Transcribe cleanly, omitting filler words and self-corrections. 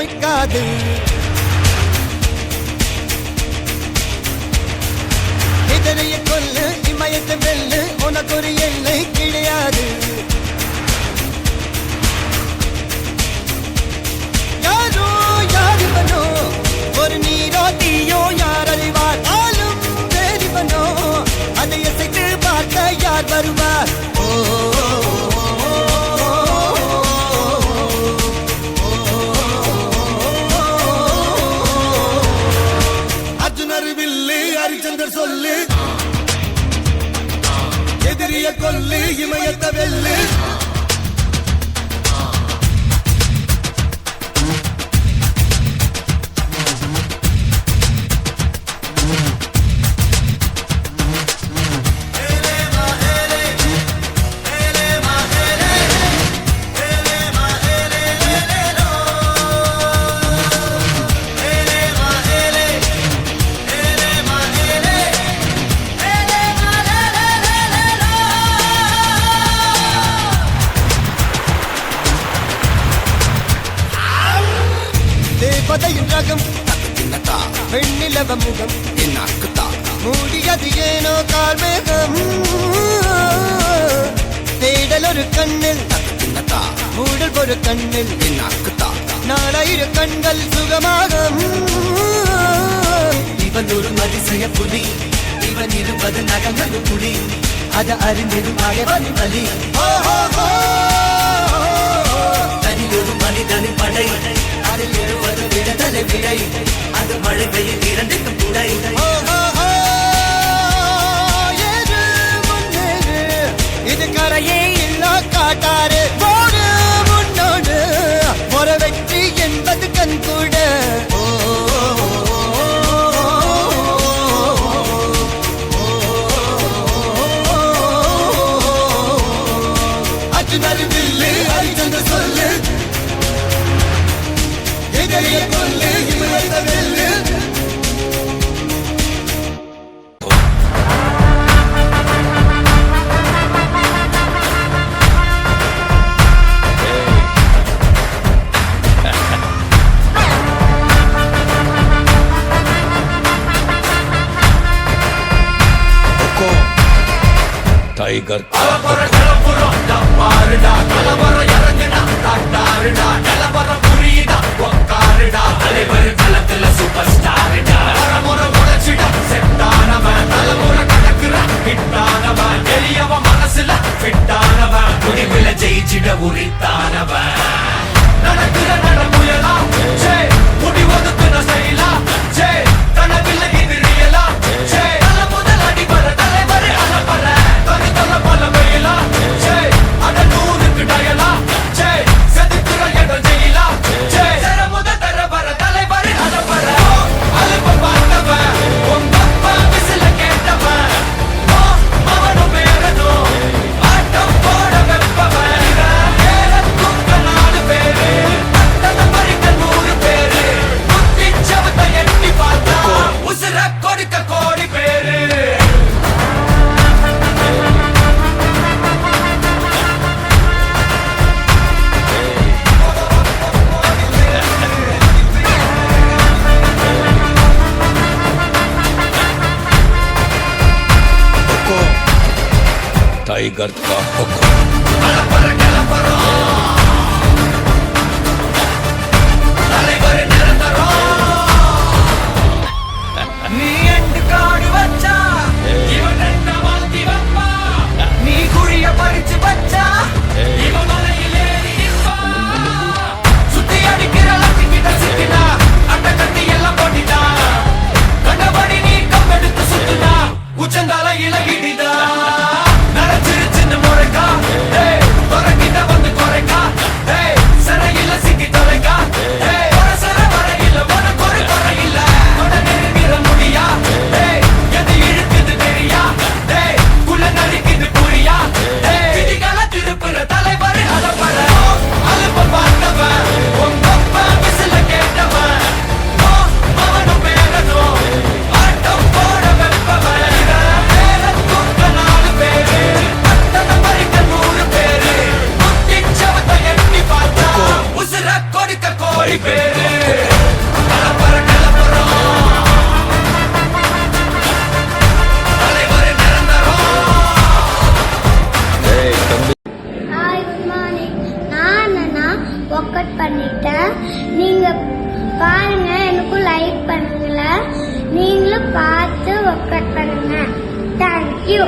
பொய்க்காது. எதிரிய கொல்லு இமயத்தை வெல்லு உனக்கு ஒரு எல்லை கிடையாது. யாரோ யாருவனோ ஒரு நீரோ தீயோ யார் அறிவார். ஆளும் வேறிவனோ அதை இசைத்து பார்க்க யார் வருவார். ஹரிச்சந்தர் சொல்லு எதிரிய கொல்லு இமயத்தை வெல்லு. தேவதையின் ரகம் வெண்ணிலவ முகம் மூடியது ஏனோ கார்மேகம். தேடல் ஒரு கண்ணில் மூடல் ஒரு கண்ணில் நாளாயிரு கண்கள் சுகமாகும். இவன் ஒரு அதிசய புலி, இவன் 20 நகங்கள் புலி, அதை அறிந்திடும் அழவன் வலி. தனி ஒரு மனிதனின் படை, அதில் 70 விடுதலை விடை, அது மழை பெய்யும் 2 குடை. இது கரையே இல்லா காட்டாறு போடு முன்னோடு ஒரு வெற்றி என்பது கண் கூட. அர்ஜுனர் வில்லு ஹரிச்சந்தர் சொல்லு எதிரிய கொல்லு இமயத்தை வெல்லு. टाइगर மனசுல ஜெயிச்சிட உரித்தானவன் நடக்கிற நடமுயலா முடிவதுக்குன செய்யலா கனவில்ல இது ரியலா முதல் அடிபர தலைவர் அலப்பற தனி பல வெயிலா அட 100க்கு டயலா செதுக்குற இடம் ஜெயிலா முத தர வர தலைவர் அலப்பற அலுப்ப பார்த்தவன் உங்க அப்பா விசில கேட்டவன் அவனும் பேரனும் ஆட்டம் போட வெப்பவன். ஏறத்துக்க 4 பேரு பறிக்க 100 பேரு குத்தி சவத்தை எட்டி பார்த்தா உசுர கொடுக்க கோடி பேரு. टाइगर का हुक्म நீ எண்டு காடு வச்சா இவன் என்ன மாத்தி வப்பா, நீ குழிய பறிச்சு வச்சா இவன் மலையில் ஏறி நிற்பா. சுத்தி அடிக்கிற லட்சிக்கிட்ட சிக்கினா அட்ட கட்டி எல்லாம் போட்டினா கண்டபடி நீ கம்பெடுத்து சுத்துனா உச்சந்தால இலகிடிதா. நரைச்சிருச்சுன்னு முறைக்கா टाइगर का ஹாய் குட் மார்னிங். நான் ஒர்க் அவுட் பண்ணிட்டேன். நீங்க பாருங்க, எனக்கும் லைக் பண்ணுங்களேன். நீங்களும் பார்த்து ஒர்க் அவுட் பண்ணுங்க. தேங்க்யூ.